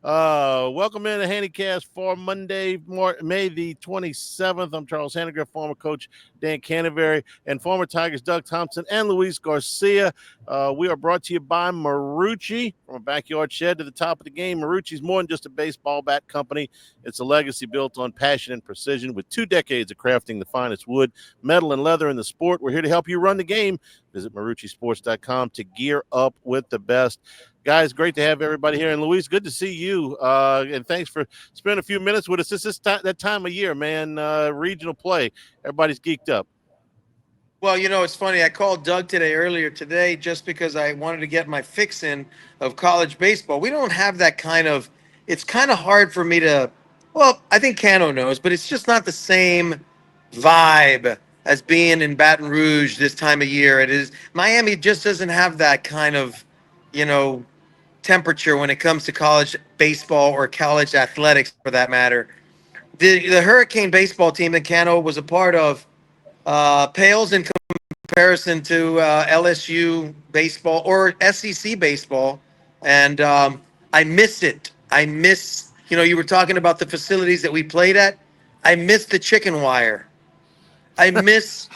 Welcome in to Handycast for Monday, May the 27th. I'm Charles Hanagriff, former coach Dan Canevari, and former Tigers Doug Thompson and Luis Garcia. We are brought to you by Marucci. From a backyard shed to the top of the game, Marucci's more than just a baseball bat company. It's a legacy built on passion and precision. With 2 decades of crafting the finest wood, metal, and leather in the sport, we're here to help you run the game. Visit MarucciSports.com to gear up with the best. Guys, great to have everybody here. And Luis, good to see you. And thanks for spending a few minutes with us. This is that time of year, man. Regional play. Everybody's geeked up. Well, it's funny. I called Doug earlier today, just because I wanted to get my fix in of college baseball. We don't have that it's kind of hard for me to, well, I think Cano knows, but it's just not the same vibe as being in Baton Rouge this time of year. It is, Miami just doesn't have that you know, temperature when it comes to college baseball or college athletics, for that matter. The Hurricane baseball team that Cano was a part of pales in comparison to LSU baseball or SEC baseball, and I miss it. I miss, you were talking about the facilities that we played at. I miss the chicken wire. I miss,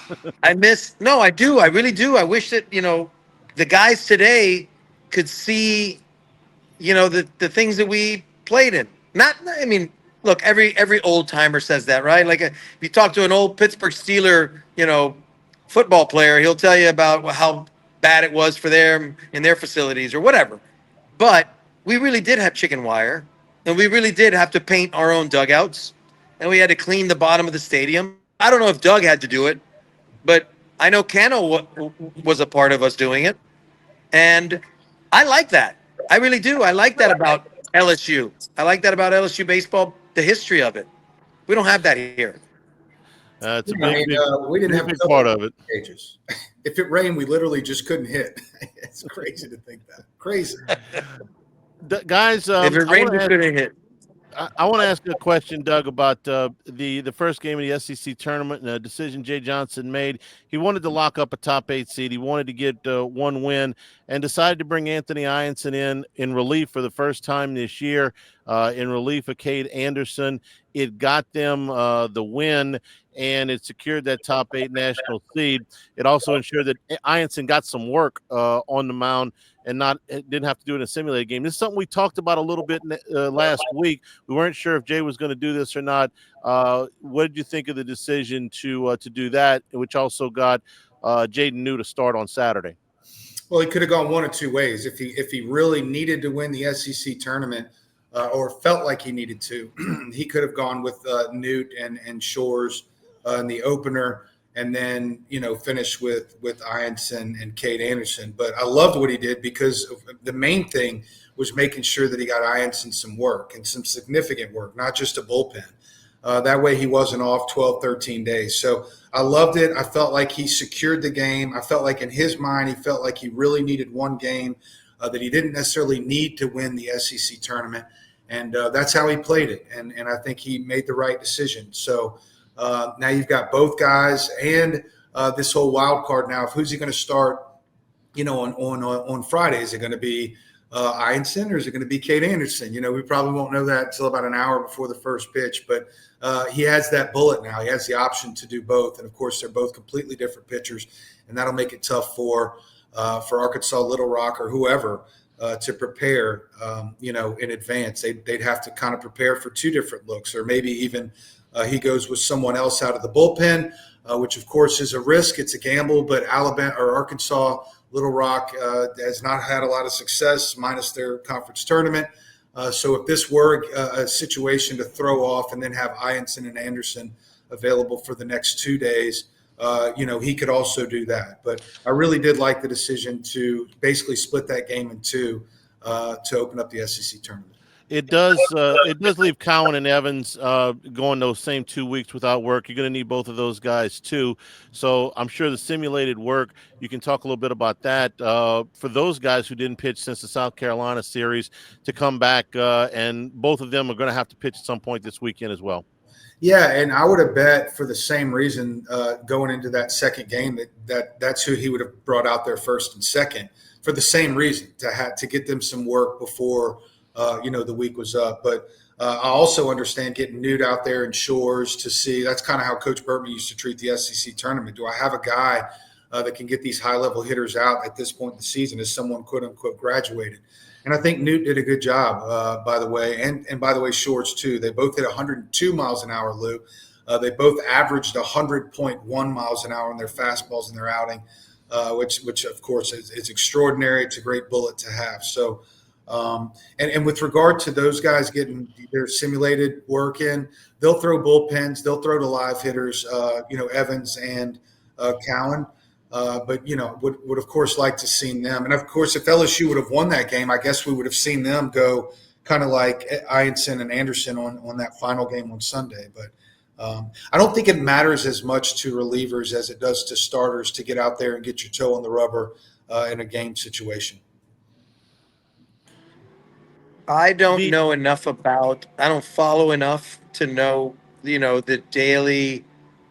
No, I do. I really do. I wish that the guys today could see the things that we played in. Not, I mean, look, every old timer says that, right? Like, if you talk to an old Pittsburgh Steeler, football player, he'll tell you about how bad it was for them in their facilities or whatever. But we really did have chicken wire, and we really did have to paint our own dugouts, and we had to clean the bottom of the stadium. I don't know if Doug had to do it, but I know Cano was a part of us doing it, and I like that. I really do. I like that about LSU. I like that about LSU baseball, the history of it. We don't have that here. It's a I mean, we didn't have big part of it. Cages. If it rained, we literally just couldn't hit. It's crazy to think that. Crazy. Guys, if it rained, we couldn't hit. I want to ask you a question, Doug, about the first game of the SEC tournament and a decision Jay Johnson made. He wanted to lock up a top 8 seed. He wanted to get one win and decided to bring Anthony Ianson in relief for the first time this year, in relief of Cade Anderson. It got them the win, and it secured that top 8 national seed. It also ensured that Ianson got some work on the mound and didn't have to do it in a simulated game. This is something we talked about a little bit last week. We weren't sure if Jay was going to do this or not. What did you think of the decision to do that, which also got Jaden New to start on Saturday? Well, he could have gone one of two ways. If he really needed to win the SEC tournament or felt like he needed to, he could have gone with Newt and Shores in the opener, and then, finish with Ianson and Cade Anderson. But I loved what he did, because the main thing was making sure that he got Ianson some work, and some significant work, not just a bullpen. That way he wasn't off 12, 13 days. So I loved it. I felt like he secured the game. I felt like in his mind, he felt like he really needed one game, that he didn't necessarily need to win the SEC tournament. And that's how he played it. And I think he made the right decision. So now you've got both guys and this whole wild card now of who's he going to start, on Friday. Is it going to be Ianson, or is it going to be Cade Anderson? We probably won't know that until about an hour before the first pitch. But he has that bullet now. He has the option to do both. And, of course, they're both completely different pitchers, and that'll make it tough for Arkansas, Little Rock, or whoever to prepare, in advance. They'd have to kind of prepare for two different looks, or maybe even he goes with someone else out of the bullpen, which, of course, is a risk. It's a gamble. But Alabama or Arkansas, Little Rock has not had a lot of success, minus their conference tournament. So if this were a situation to throw off and then have Ianson and Anderson available for the next 2 days, he could also do that. But I really did like the decision to basically split that game in two to open up the SEC tournament. It does leave Cowan and Evans going those same 2 weeks without work. You're going to need both of those guys too. So I'm sure the simulated work, you can talk a little bit about that for those guys who didn't pitch since the South Carolina series to come back, and both of them are going to have to pitch at some point this weekend as well. Yeah, and I would have bet for the same reason going into that second game that's who he would have brought out there first and second, for the same reason, to get them some work before the week was up. But I also understand getting Newt out there in Shores to see. That's kind of how Coach Burton used to treat the SEC tournament. Do I have a guy that can get these high-level hitters out at this point in the season as someone, quote-unquote, graduated? And I think Newt did a good job, by the way. And by the way, Shores, too. They both hit 102 miles an hour, Lou. They both averaged 100.1 miles an hour in their fastballs in their outing, which of course, is extraordinary. It's a great bullet to have. So, and with regard to those guys getting their simulated work in, they'll throw bullpens, they'll throw to live hitters, Evans and Cowan. But would of course like to see them. And of course, if LSU would have won that game, I guess we would have seen them go kind of like Ianson and Anderson on that final game on Sunday. But I don't think it matters as much to relievers as it does to starters to get out there and get your toe on the rubber in a game situation. I don't know enough I don't follow enough to know, the daily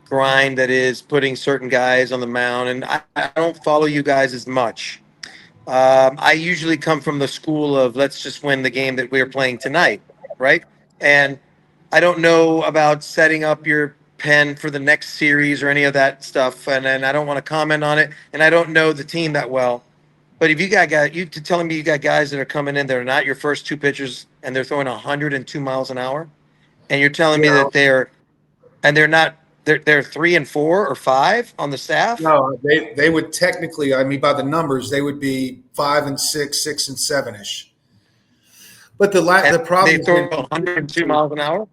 grind that is putting certain guys on the mound. And I don't follow you guys as much. I usually come from the school of let's just win the game that we're playing tonight, right? And I don't know about setting up your pen for the next series or any of that stuff. And I don't want to comment on it. And I don't know the team that well. But if you got guys, you telling me you got guys that are coming in, they're not your first two pitchers, and they're throwing 102 miles an hour, and you're telling me that they're 3 and 4 or 5 on the staff? No, they would technically, by the numbers, they would be 5 and 6, 6 and 7-ish. But the problem they throw 102 miles an hour.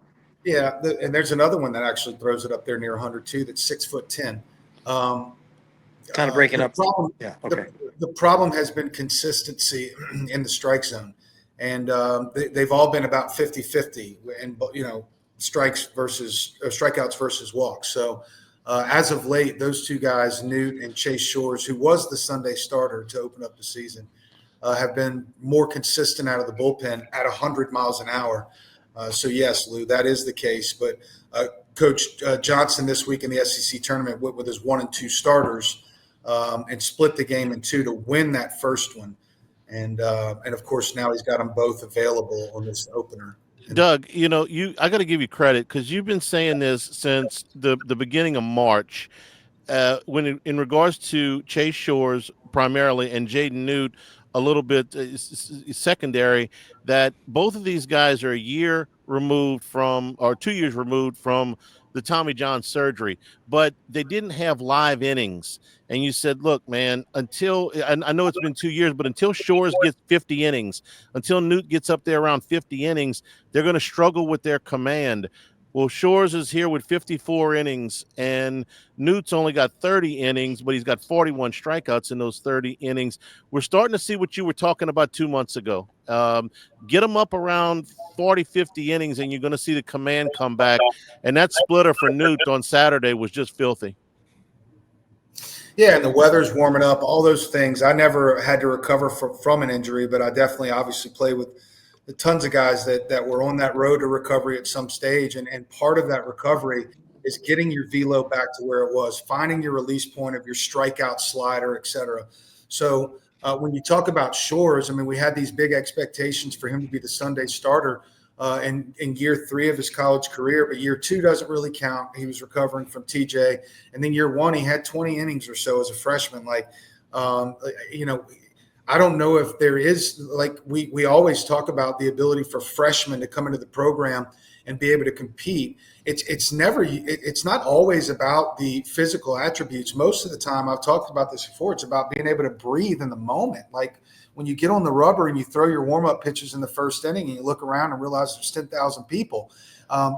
Yeah, and there's another one that actually throws it up there near 102. That's 6'10". Kind of breaking up. Yeah. Okay. The problem has been consistency in the strike zone, and they've all been about 50-50, and strikeouts versus walks. So as of late, those two guys, Newt and Chase Shores, who was the Sunday starter to open up the season, have been more consistent out of the bullpen at 100 miles an hour. So yes, Lou, that is the case. But Coach Johnson this week in the SEC tournament went with his 1 and 2 starters. And split the game in 2 to win that first one. And of course, now he's got them both available on this opener. Doug, I got to give you credit because you've been saying this since the beginning of March when in regards to Chase Shores primarily and Jaden Newt a little bit secondary, that both of these guys are a year removed from or 2 years removed from the Tommy John surgery, but they didn't have live innings. And you said, look, man, until I know it's been 2 years, but until Shores gets 50 innings, until Newt gets up there around 50 innings, they're going to struggle with their command. Well, Shores is here with 54 innings, and Newt's only got 30 innings, but he's got 41 strikeouts in those 30 innings. We're starting to see what you were talking about 2 months ago. Get them up around 40, 50 innings, and you're going to see the command come back. And that splitter for Newt on Saturday was just filthy. Yeah, and the weather's warming up, all those things. I never had to recover from an injury, but I definitely obviously played with the tons of guys that were on that road to recovery at some stage. And part of that recovery is getting your velo back to where it was, finding your release point of your strikeout slider, et cetera. So when you talk about Shores, we had these big expectations for him to be the Sunday starter in year 3 of his college career, but year 2 doesn't really count. He was recovering from TJ. And then year 1, he had 20 innings or so as a freshman. I don't know if there is, we always talk about the ability for freshmen to come into the program and be able to compete. It's not always about the physical attributes. Most of the time, I've talked about this before, it's about being able to breathe in the moment. Like when you get on the rubber and you throw your warm-up pitches in the first inning and you look around and realize there's 10,000 people,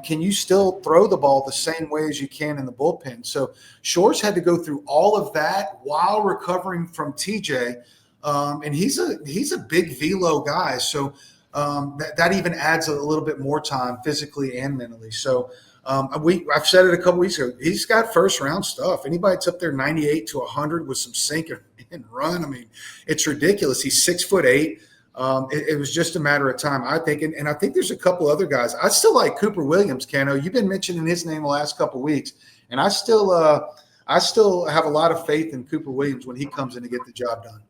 can you still throw the ball the same way as you can in the bullpen? So Shores had to go through all of that while recovering from TJ. And he's a big velo guy, so that even adds a little bit more time physically and mentally. So I've said it a couple weeks ago. He's got first round stuff. Anybody that's up there 98 to 100 with some sink and run, it's ridiculous. He's 6'8". It was just a matter of time, I think. And I think there's a couple other guys. I still like Cooper Williams, Cano. You've been mentioning his name the last couple of weeks, and I still have a lot of faith in Cooper Williams when he comes in to get the job done.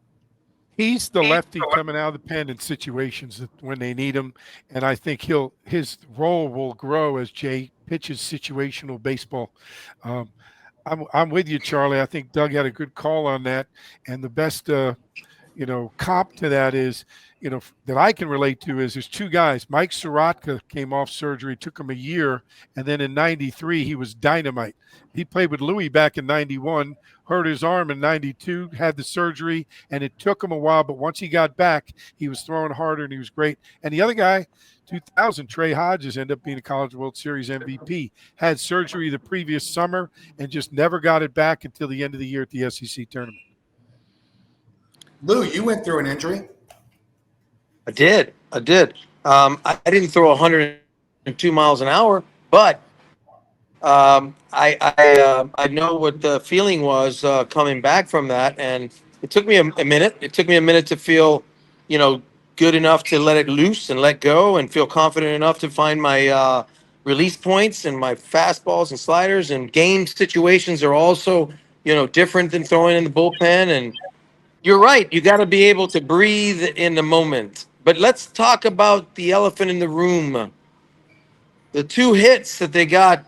He's the lefty coming out of the pen in situations when they need him, and I think his role will grow as Jay pitches situational baseball. Um, I'm with you, Charlie. I think Doug had a good call on that, and the best comp to that is, that I can relate to is there's two guys. Mike Sorotka came off surgery, took him a year, and then in '93 he was dynamite. He played with Louis back in '91, hurt his arm in '92, had the surgery, and it took him a while, but once he got back, he was throwing harder and he was great. And the other guy, 2000, Trey Hodges, ended up being a College World Series MVP, had surgery the previous summer and just never got it back until the end of the year at the SEC tournament. Lou, you went through an injury. I did. I didn't throw 102 miles an hour, but I know what the feeling was coming back from that, and it took me a minute. It took me a minute to feel, good enough to let it loose and let go, and feel confident enough to find my release points and my fastballs and sliders. And game situations are also, different than throwing in the bullpen. And you're right. You got to be able to breathe in the moment. But let's talk about the elephant in the room. The two hits that they got.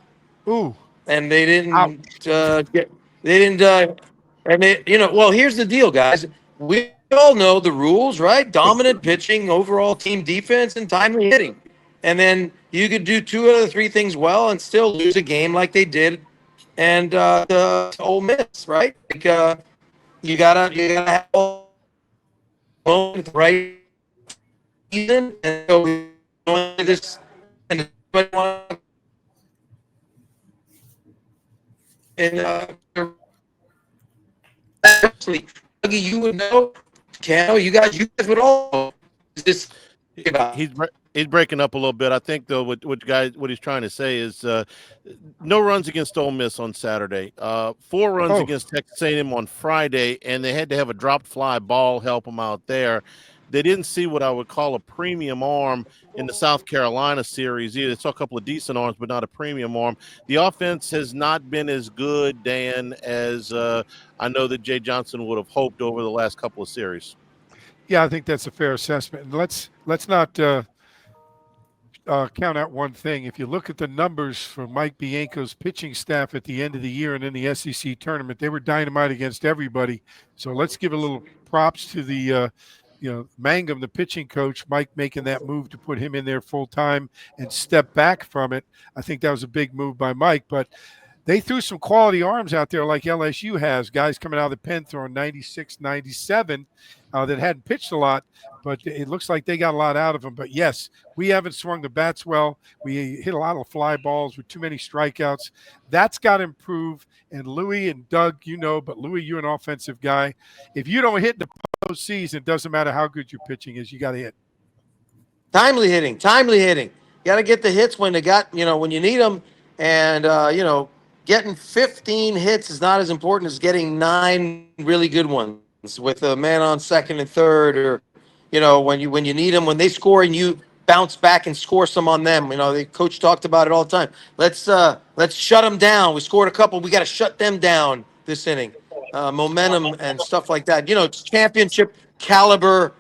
Ooh. And they didn't well, here's the deal, guys. We all know the rules, right? Dominant pitching, overall team defense, and timely hitting. And then you could do two out of the three things well and still lose a game like they did. And to Ole Miss, right? Like, you gotta have all the right season, and so this and actually, you would know, Cano, you guys would all this. He's breaking up a little bit. I think though, what he's trying to say is no runs against Ole Miss on Saturday, 4 runs against Texas A&M on Friday, and they had to have a dropped fly ball help them out there. They didn't see what I would call a premium arm in the South Carolina series either. They saw a couple of decent arms, but not a premium arm. The offense has not been as good, Dan, as I know that Jay Johnson would have hoped over the last couple of series. Yeah, I think that's a fair assessment. And let's not count out one thing. If you look at the numbers for Mike Bianco's pitching staff at the end of the year and in the SEC tournament, they were dynamite against everybody. So let's give a little props to the Mangum, the pitching coach, Mike making that move to put him in there full time and step back from it. I think that was a big move by Mike, but they threw some quality arms out there like LSU has, guys coming out of the pen throwing 96, 97 that hadn't pitched a lot, but it looks like they got a lot out of them. But yes, we haven't swung the bats well. We hit a lot of fly balls with too many strikeouts. That's got to improve. And Louis and Doug, but Louis, you're an offensive guy. If you don't hit in the postseason, it doesn't matter how good your pitching is. You got to hit. Timely hitting. You got to get the hits when when you need them. And, getting 15 hits is not as important as getting 9 really good ones with a man on second and third, or, when you need them, when they score and you bounce back and score some on them. The coach talked about it all the time. Let's shut them down. We scored a couple. We got to shut them down this inning. Momentum and stuff like that. It's championship caliber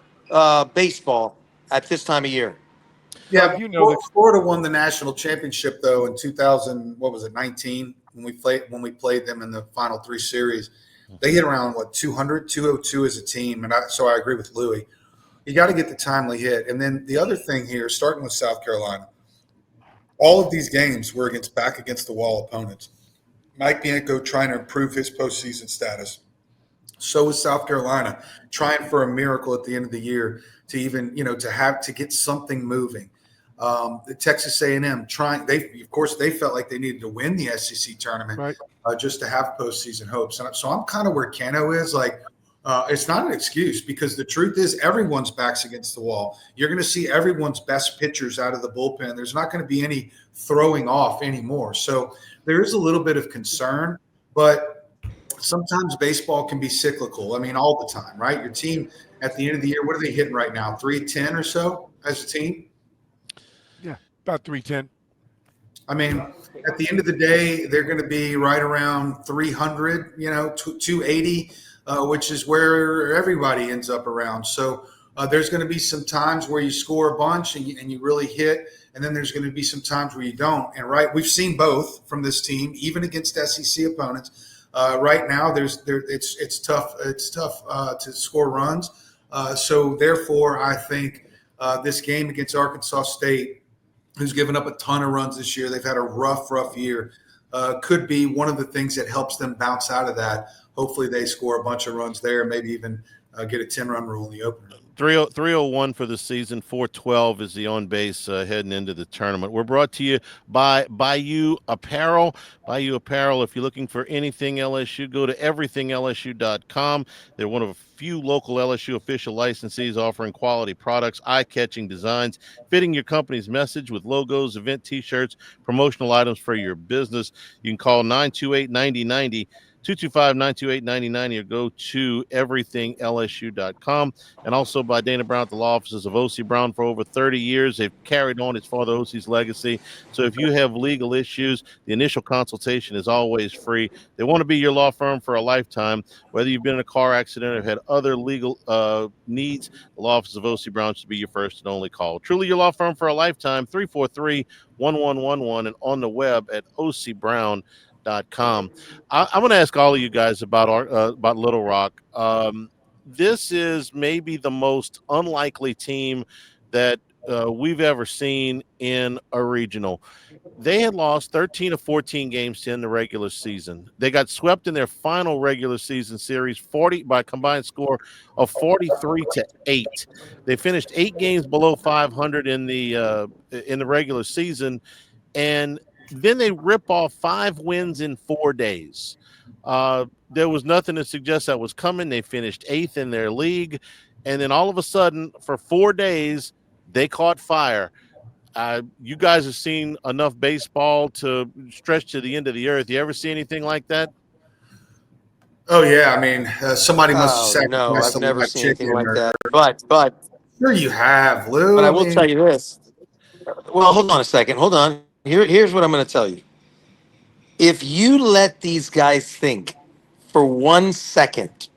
baseball at this time of year. Yeah, Florida won the national championship though in 2019 when we played them in the final 3 series. They hit around 202 as a team, and so I agree with Louis. You got to get the timely hit, and then the other thing here, starting with South Carolina, all of these games were back against the wall opponents. Mike Bianco trying to improve his postseason status. So was South Carolina trying for a miracle at the end of the year to even to get something moving. The Texas A&M trying. They felt like they needed to win the SEC tournament, right, just to have postseason hopes. And so I'm kind of where Cano is. It's not an excuse, because the truth is everyone's back's against the wall. You're going to see everyone's best pitchers out of the bullpen. There's not going to be any throwing off anymore. So there is a little bit of concern, but sometimes baseball can be cyclical. I mean, all the time, right? Your team at the end of the year, what are they hitting right now? 310 or so as a team? Yeah, about 310. I mean, at the end of the day, they're going to be right around 300, 280, which is where everybody ends up around. So there's going to be some times where you score a bunch and you really hit, and then there's going to be some times where you don't. And we've seen both from this team, even against SEC opponents. Right now, it's tough. It's tough to score runs. So therefore, I think this game against Arkansas State, who's given up a ton of runs this year, they've had a rough year, could be one of the things that helps them bounce out of that. Hopefully they score a bunch of runs there, maybe even get a 10-run rule in the opener. 301 for the season. 412 is the on base heading into the tournament. We're brought to you by Bayou Apparel. Bayou Apparel, if you're looking for anything LSU, go to everythinglsu.com. They're one of a few local LSU official licensees offering quality products, eye-catching designs, fitting your company's message with logos, event t-shirts, promotional items for your business. You can call 928-9090. 225-928-9090 or go to everythinglsu.com. And also by Dana Brown at the law offices of O.C. Brown for over 30 years. They've carried on his father O.C.'s legacy. So if you have legal issues, the initial consultation is always free. They want to be your law firm for a lifetime. Whether you've been in a car accident or had other legal needs, the law office of O.C. Brown should be your first and only call. Truly your law firm for a lifetime, 343-1111 and on the web at ocbrown.com. I'm going to ask all of you guys about Little Rock. This is maybe the most unlikely team that we've ever seen in a regional. They had lost 13 of 14 games in the regular season. They got swept in their final regular season series 40 by a combined score of 43-8. They finished 8 games below 500 in the regular season, and then they rip off 5 wins in 4 days. There was nothing to suggest that was coming. They finished 8th in their league. And then all of a sudden, for 4 days, they caught fire. You guys have seen enough baseball to stretch to the end of the earth. You ever see anything like that? Oh, yeah. I mean, somebody must have sacrificed No, I've some never live seen anything chicken like or, that. But sure you have, Lou. But I will tell you this. Well, hold on a second. Hold on. Here's what I'm going to tell you. If you let these guys think for 1 second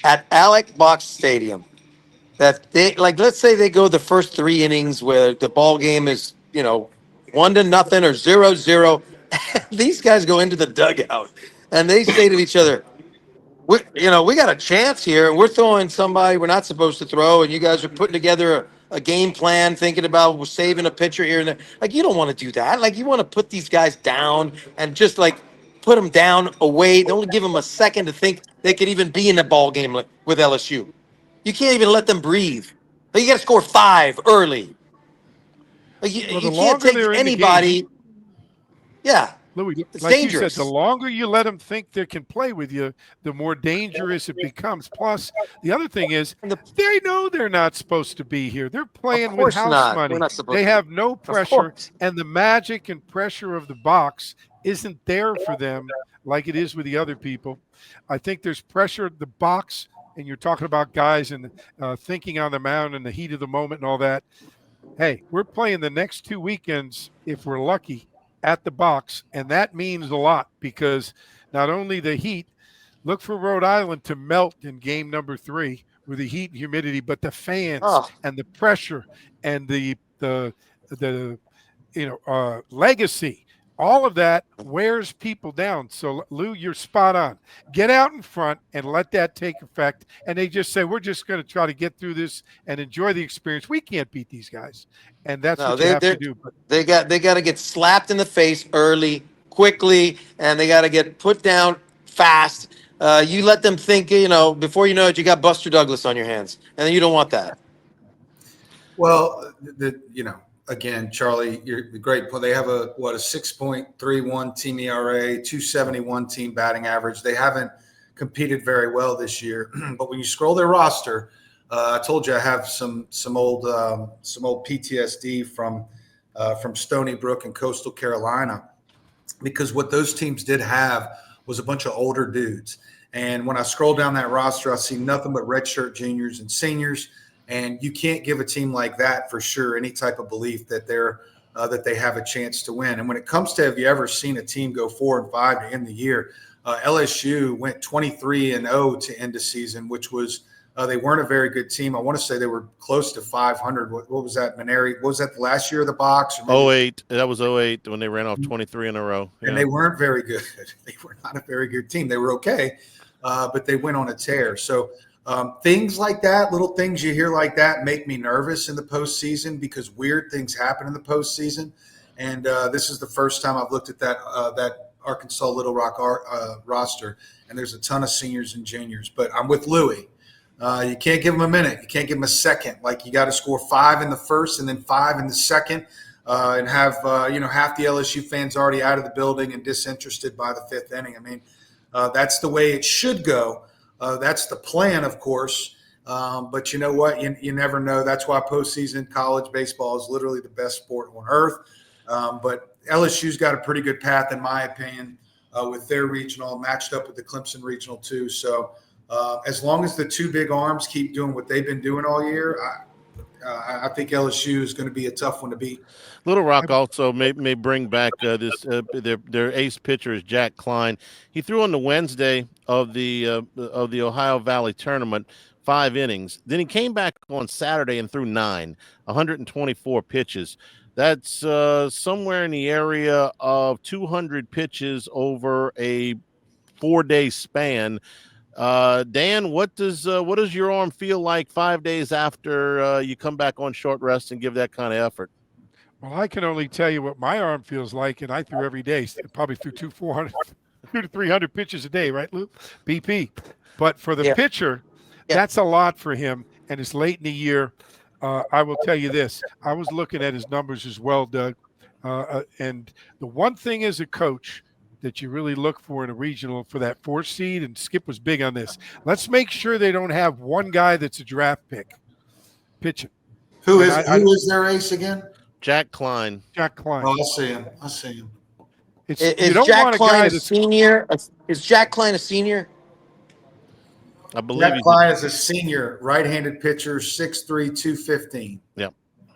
at Alec Box Stadium that they, like, let's say they go the first 3 innings where the ball game is, 1-0 or 0-0. These guys go into the dugout and they say to each other, we got a chance here, and we're throwing somebody we're not supposed to throw, and you guys are putting together a game plan, thinking about saving a pitcher here and there. Like, you don't want to do that. Like, you want to put these guys down and just put them down away. They only give them a second to think they could even be in a ball game with LSU. You can't even let them breathe. Like, you got to score 5 early. Like, you can't take anybody. Yeah. Louis, It's like dangerous. you said, the longer you let them think they can play with you, the more dangerous it becomes. Plus, the other thing is, they know they're not supposed to be here. They're playing with house money. They have no pressure, and the magic and pressure of the box isn't there for them like it is with the other people. I think there's pressure at the box, and you're talking about guys and thinking on the mound and the heat of the moment and all that. Hey, we're playing the next 2 weekends, if we're lucky, at the box, and that means a lot because not only the heat, look for Rhode Island to melt in game number 3 with the heat and humidity, but the fans and the pressure and the legacy, all of that wears people down. So Lou, you're spot on. Get out in front and let that take effect. And they just say, we're just going to try to get through this and enjoy the experience. We can't beat these guys. And that's what you have to do. But They got to get slapped in the face early, quickly, and they got to get put down fast. You let them think, before you know it, you got Buster Douglas on your hands, and you don't want that. Well, again, Charlie, you're great. They have a 6.31 team ERA, 271 team batting average. They haven't competed very well this year, but when you scroll their roster, I told you I have some old PTSD from Stony Brook and Coastal Carolina, because what those teams did have was a bunch of older dudes. And when I scroll down that roster, I see nothing but redshirt juniors and seniors. And you can't give a team like that for sure any type of belief that they're that they have a chance to win. And when it comes to, have you ever seen a team go 4-5 to end the year? LSU went 23-0 to end the season, which was they weren't a very good team. I want to say they were close to 500. What was that, Maneri? What was that the last year of the box? Or 08. That was 08 when they ran off 23 in a row. Yeah. And they weren't very good. They were not a very good team. They were okay, but they went on a tear. So things like that, little things you hear like that, make me nervous in the postseason because weird things happen in the postseason. And this is the first time I've looked at that Arkansas Little Rock roster, and there's a ton of seniors and juniors. But I'm with Louis. You can't give them a minute. You can't give them a second. Like, you got to score 5 in the first and then 5 in the second, and have half the LSU fans already out of the building and disinterested by the 5th inning. I mean, that's the way it should go. That's the plan, of course. But you know what? You never know. That's why postseason college baseball is literally the best sport on earth. But LSU's got a pretty good path, in my opinion, with their regional, matched up with the Clemson regional too. So as long as the two big arms keep doing what they've been doing all year, I think LSU is going to be a tough one to beat. Little Rock also may bring back their ace pitcher is Jack Klein. He threw on the Wednesday of the Ohio Valley tournament 5 innings. Then he came back on Saturday and threw 124 pitches. That's somewhere in the area of 200 pitches over a 4-day span. Dan, what does your arm feel like 5 days after you come back on short rest and give that kind of effort? Well, I can only tell you what my arm feels like, and I threw every day, probably threw 200 to 300 pitches a day, right, Lou? BP. But for the pitcher, that's a lot for him, and it's late in the year. I will tell you this. I was looking at his numbers as well, Doug, and the one thing as a coach that you really look for in a regional for that 4th seed, and Skip was big on this, let's make sure they don't have one guy that's a draft pick pitching. Who is their ace again? Jack Klein. Jack Klein. Oh, I see him. Is Jack Klein a senior? Is Jack Klein a senior? I believe Jack Klein is a senior, right-handed pitcher, 6'3", 215. Yeah.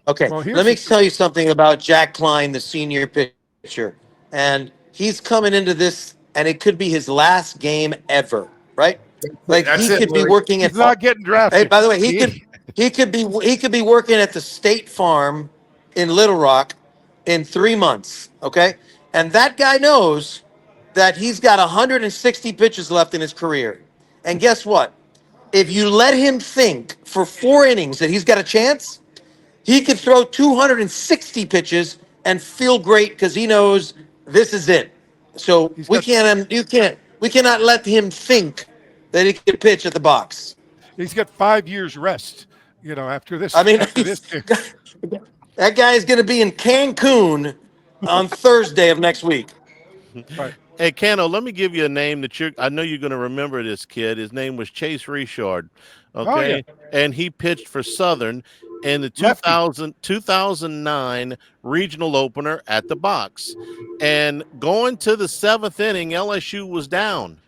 Okay. Well, let me tell you something about Jack Klein, the senior pitcher. And he's coming into this, and it could be his last game ever, right? Like, he could be working at. He's not getting drafted. Hey, by the way, he could be working at the State Farm in Little Rock in 3 months. Okay, and that guy knows that he's got 160 pitches left in his career. And guess what? If you let him think for 4 innings that he's got a chance, he could throw 260 pitches and feel great because he knows this is it. So we cannot let him think that he can pitch at the box. He's got 5 years rest, after this. I mean, after this. That guy is going to be in Cancun on Thursday of next week. Right. Hey, Cano, let me give you a name that I know you're going to remember this kid. His name was Chase Richard, okay? Oh, yeah. And he pitched for Southern in the 2009 regional opener at the box. And going to the 7th inning, LSU was down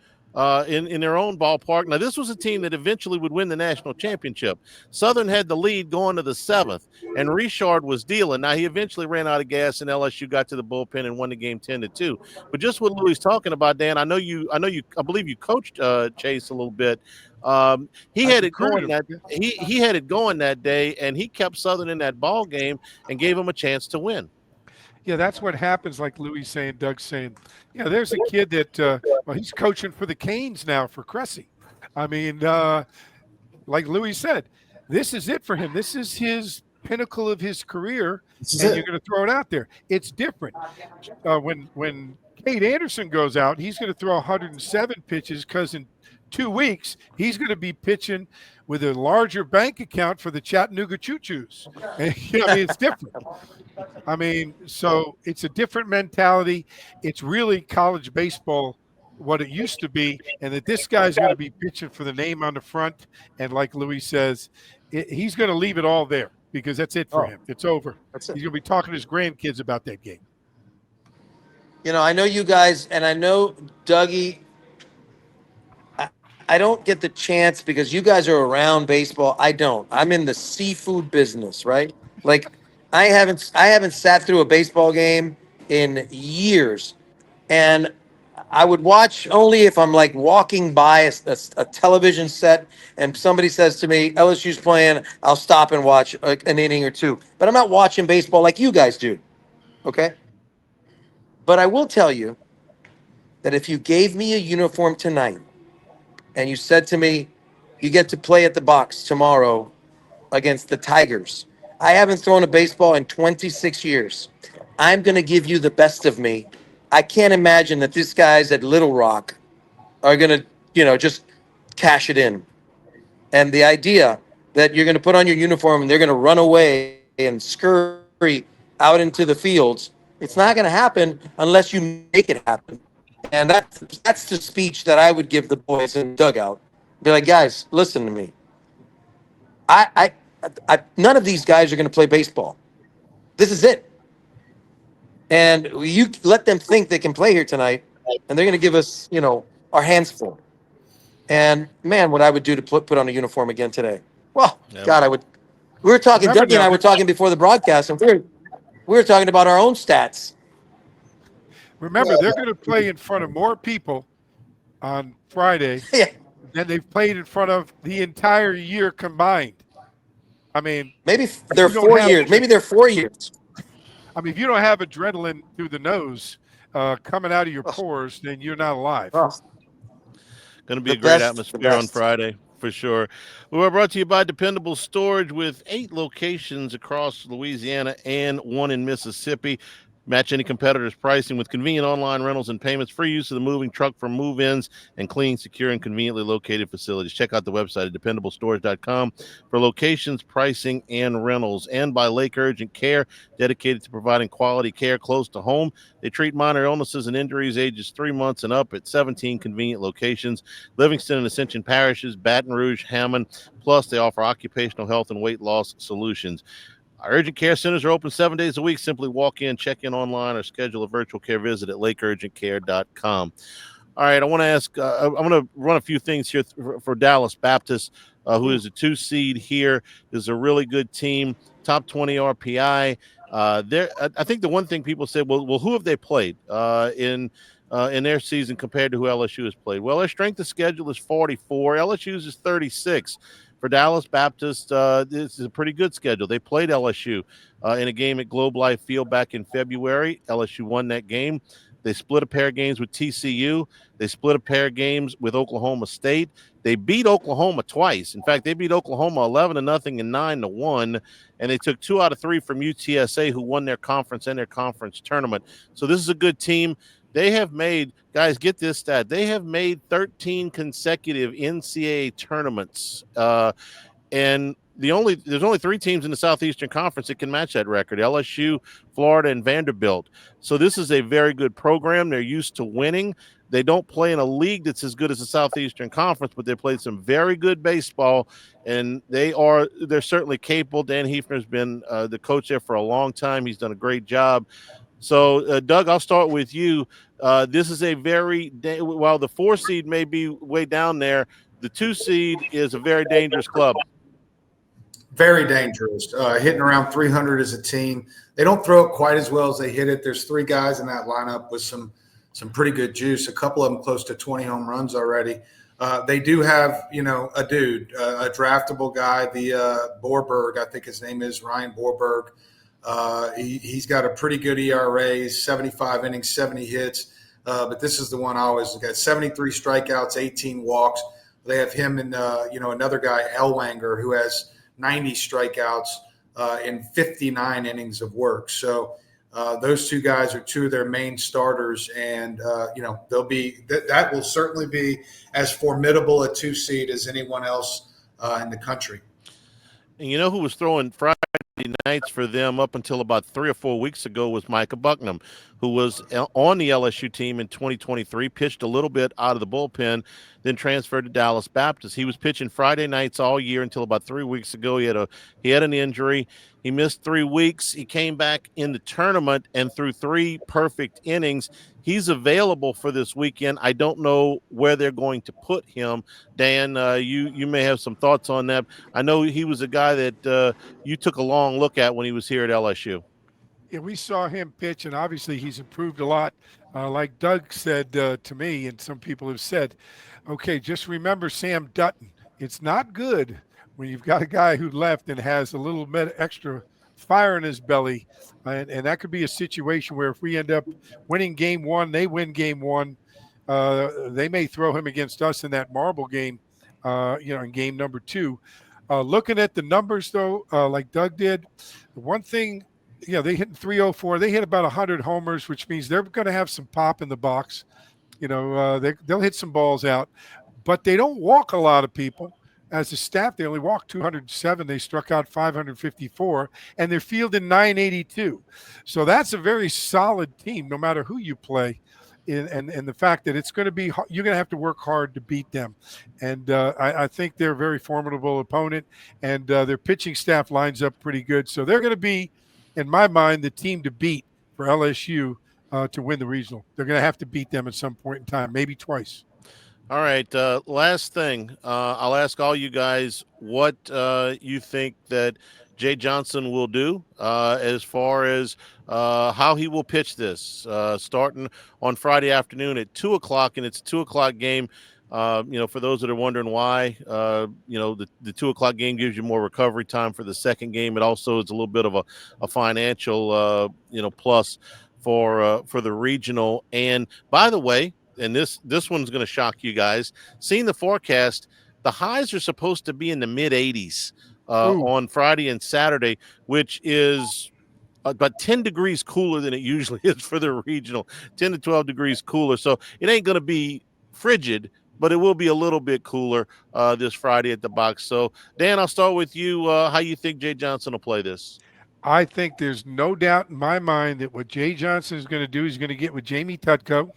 in their own ballpark. Now, this was a team that eventually would win the national championship. Southern had the lead going to the 7th, and Richard was dealing. Now, he eventually ran out of gas, and LSU got to the bullpen and won the game 10-2. But just what Louis talking about, Dan, I believe you coached Chase a little bit. He had it going that day, and he kept Southern in that ball game and gave him a chance to win. Yeah, that's what happens, like Louis saying, Doug's saying. There's a kid that he's coaching for the Canes now for Cressy. I mean, like Louis said, this is it for him. This is his pinnacle of his career, and you're going to throw it out there. It's different. When Kate Anderson goes out, he's going to throw 107 pitches because in 2 weeks, he's going to be pitching with a larger bank account for the Chattanooga Choo-Choos. And, it's different. So it's a different mentality. It's really college baseball, what it used to be, and that this guy's going to be pitching for the name on the front. And like Louis says, he's going to leave it all there because that's it for him. It's over. He's going to be talking to his grandkids about that game. I know you guys, and I know Dougie. I don't get the chance because you guys are around baseball. I don't. I'm in the seafood business, right? Like, I haven't sat through a baseball game in years, and I would watch only if I'm like walking by a television set and somebody says to me, LSU's playing, I'll stop and watch an inning or two. But I'm not watching baseball like you guys do. Okay. But I will tell you that if you gave me a uniform tonight and you said to me, you get to play at the box tomorrow against the Tigers, I haven't thrown a baseball in 26 years. I'm going to give you the best of me. I can't imagine that these guys at Little Rock are going to, just cash it in. And the idea that you're going to put on your uniform and they're going to run away and scurry out into the fields, it's not going to happen unless you make it happen. And that's the speech that I would give the boys in the dugout. Be like, guys, listen to me. None of these guys are going to play baseball. This is it. And you let them think they can play here tonight, and they're going to give us, our hands full. And man, what I would do to put on a uniform again today. Well, Yeah. God, I would. We were talking. Remember Dougie and I now- were talking before the broadcast, and we were talking about our own stats. Remember, they're going to play in front of more people on Friday Yeah. than they've played in front of the entire year combined. I mean, Maybe they're you don't 4 have- years. Maybe they're 4 years. if you don't have adrenaline through the nose coming out of your pores, then you're not alive. Oh, Going to be The a great best, the atmosphere on best. Friday for sure. We're brought to you by Dependable Storage with 8 locations across Louisiana and 1 in Mississippi. Match any competitor's pricing with convenient online rentals and payments, free use of the moving truck for move-ins, and clean, secure, and conveniently located facilities. Check out the website at dependablestorage.com for locations, pricing, and rentals. And by Lake Urgent Care, dedicated to providing quality care close to home. They treat minor illnesses and injuries ages 3 months and up at 17 convenient locations. Livingston and Ascension parishes, Baton Rouge, Hammond. Plus, they offer occupational health and weight loss solutions. Our urgent care centers are open 7 days a week. Simply walk in, check in online, or schedule a virtual care visit at lakeurgentcare.com. All right, I want to ask, I'm going to run a few things here for Dallas Baptist, who is a 2 seed here. Is a really good team, top 20 RPI. I think the one thing people say, well, who have they played in their season compared to who LSU has played? Well, their strength of schedule is 44. LSU's is 36. For Dallas Baptist, this is a pretty good schedule. They played LSU in a game at Globe Life Field back in February. LSU won that game. They split a pair of games with TCU. They split a pair of games with Oklahoma State. They beat Oklahoma twice. In fact, they beat Oklahoma 11-0 and 9-1, and they took 2 out of 3 from UTSA, who won their conference and their conference tournament. So this is a good team. They have made, guys, get this stat. They have made 13 consecutive NCAA tournaments. And there's only 3 teams in the Southeastern Conference that can match that record: LSU, Florida, and Vanderbilt. So this is a very good program. They're used to winning. They don't play in a league that's as good as the Southeastern Conference, but they played some very good baseball, and they're certainly capable. Dan Hefner's been the coach there for a long time. He's done a great job. So, Doug, I'll start with you. This is while the 4 seed may be way down there, the 2 seed is a very dangerous club. Very dangerous. Hitting around 300 as a team. They don't throw it quite as well as they hit it. There's 3 guys in that lineup with some pretty good juice. A couple of them close to 20 home runs already. They do have, a dude, a draftable guy, the Borberg, I think his name is Ryan Borberg. He's got a pretty good ERA, 75 innings, 70 hits. But this is the one I always got: 73 strikeouts, 18 walks. They have him and, another guy, Elwanger, who has 90 strikeouts in 59 innings of work. So those 2 guys are 2 of their main starters. And, they'll be that will certainly be as formidable a 2 seed as anyone else in the country. And you know who was throwing Friday nights for them up until about 3 or 4 weeks ago was Micah Bucknam, who was on the LSU team in 2023, pitched a little bit out of the bullpen. then transferred to Dallas Baptist. He was pitching Friday nights all year until about 3 weeks ago. He had an injury. He missed 3 weeks. He came back in the tournament and threw 3 perfect innings. He's available for this weekend. I don't know where they're going to put him. Dan, you may have some thoughts on that. I know he was a guy that you took a long look at when he was here at LSU. Yeah, we saw him pitch, and obviously he's improved a lot. Like Doug said to me, and some people have said, okay, just remember Sam Dutton. It's not good when you've got a guy who left and has a little bit extra fire in his belly. And that could be a situation where if we end up winning game 1, they win game 1, they may throw him against us in that marble game, in game number 2. Looking at the numbers, though, like Doug did, the one thing, they hit 304. They hit about 100 homers, which means they're going to have some pop in the box. They'll hit some balls out, but they don't walk a lot of people. As a staff, they only walked 207. They struck out 554, and they're fielding 982. So that's a very solid team, no matter who you play. And the fact that it's going to be, you're going to have to work hard to beat them. And I think they're a very formidable opponent, and their pitching staff lines up pretty good. So they're going to be, in my mind, the team to beat for LSU to win the regional. They're going to have to beat them at some point in time, maybe twice. All right. Last thing, I'll ask all you guys what you think that Jay Johnson will do as far as how he will pitch this, starting on Friday afternoon at 2:00, and it's a 2:00 game. For those that are wondering why, the 2:00 game gives you more recovery time for the second game. It also is a little bit of a financial, plus for the regional. And by the way, and this one's going to shock you guys, seeing the forecast, the highs are supposed to be in the mid 80s on Friday and Saturday, which is about 10 degrees cooler than it usually is for the regional, 10 to 12 degrees cooler. So it ain't going to be frigid, but it will be a little bit cooler this Friday at the box. So, Dan, I'll start with you. How you think Jay Johnson will play this? I think there's no doubt in my mind that what Jay Johnson is going to do, he's going to get with Jamie Tutko.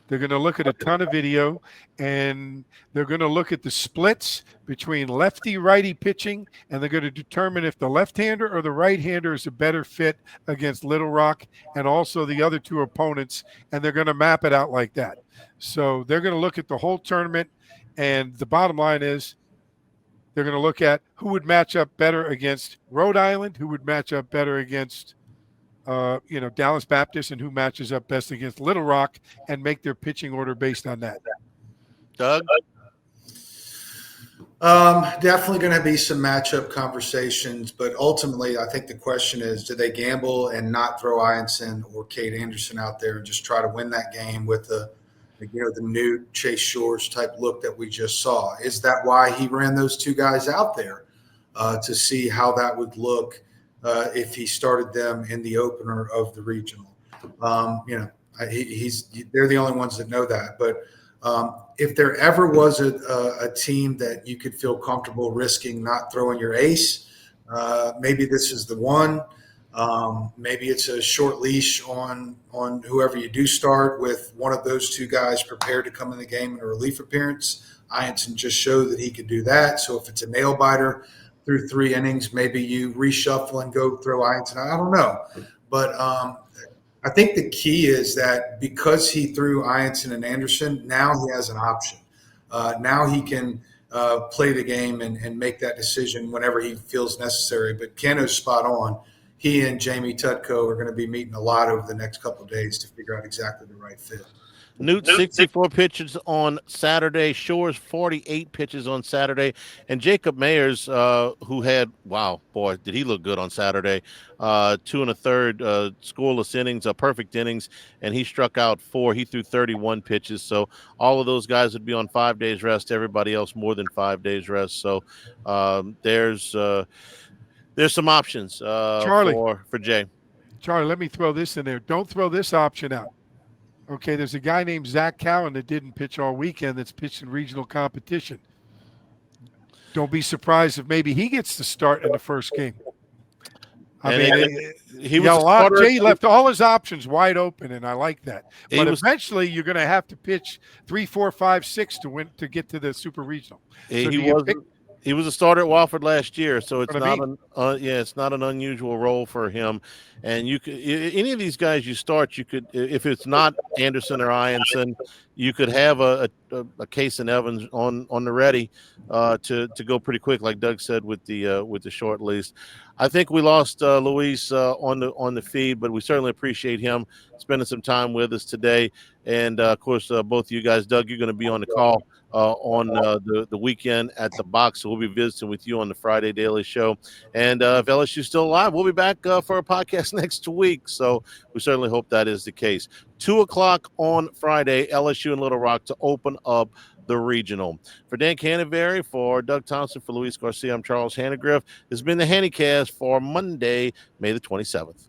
They're going to look at a ton of video, and they're going to look at the splits between lefty-righty pitching, and they're going to determine if the left-hander or the right-hander is a better fit against Little Rock and also the other 2 opponents, and they're going to map it out like that. So they're going to look at the whole tournament, and the bottom line is they're going to look at who would match up better against Rhode Island, who would match up better against Dallas Baptist, and who matches up best against Little Rock, and make their pitching order based on that. Doug? Definitely going to be some matchup conversations, but ultimately I think the question is, do they gamble and not throw Ianson or Cade Anderson out there and just try to win that game with the new Chase Shores type look that we just saw? Is that why he ran those 2 guys out there to see how that would look if he started them in the opener of the regional? They're the only ones that know that. But if there ever was a team that you could feel comfortable risking not throwing your ace, maybe this is the one. Maybe it's a short leash on whoever you do start, with one of those 2 guys prepared to come in the game in a relief appearance. Ianson just showed that he could do that. So if it's a nail biter through 3 innings, maybe you reshuffle and go throw Ianson. I don't know. But I think the key is that because he threw Ianson and Anderson, now he has an option. Now he can play the game and make that decision whenever he feels necessary. But Keno's spot on. He and Jamie Tutko are going to be meeting a lot over the next couple of days to figure out exactly the right fit. Newt, 64 pitches on Saturday. Shores, 48 pitches on Saturday. And Jacob Mayers, who had, wow, boy, did he look good on Saturday. 2 1/3 scoreless innings, perfect innings, and he struck out 4. He threw 31 pitches. So all of those guys would be on 5 days rest. Everybody else more than 5 days rest. So there's some options for Jay. Charlie, let me throw this in there. Don't throw this option out. Okay, there's a guy named Zach Cowan that didn't pitch all weekend that's pitched in regional competition. Don't be surprised if maybe he gets the start in the first game. I And mean, he was a starter. Jay left all his options wide open, and I like that. But Was, eventually, you're going to have to pitch 3, 4, 5, 6 to win to get to the Super Regional. So he do you was pick? he was a starter at Wofford last year, so it's What I not mean? it's not an unusual role for him. And you could any of these guys you start, you could if it's not Anderson or Ianson, you could have a Case and Evans on the ready to go pretty quick, like Doug said with the short lease. I think we lost Luis on the feed, but we certainly appreciate him spending some time with us today. And of course, both of you guys, Doug, you're going to be on the call on the weekend at the box. So we'll be visiting with you on the Friday Daily Show. And if LSU's still alive, we'll be back for a podcast next week. So we certainly hope that is the case. 2:00 on Friday, LSU and Little Rock to open up the regional. For Dan Canevari, for Doug Thompson, for Luis Garcia, I'm Charles Hanagriff. This has been the Handycast for Monday, May the 27th.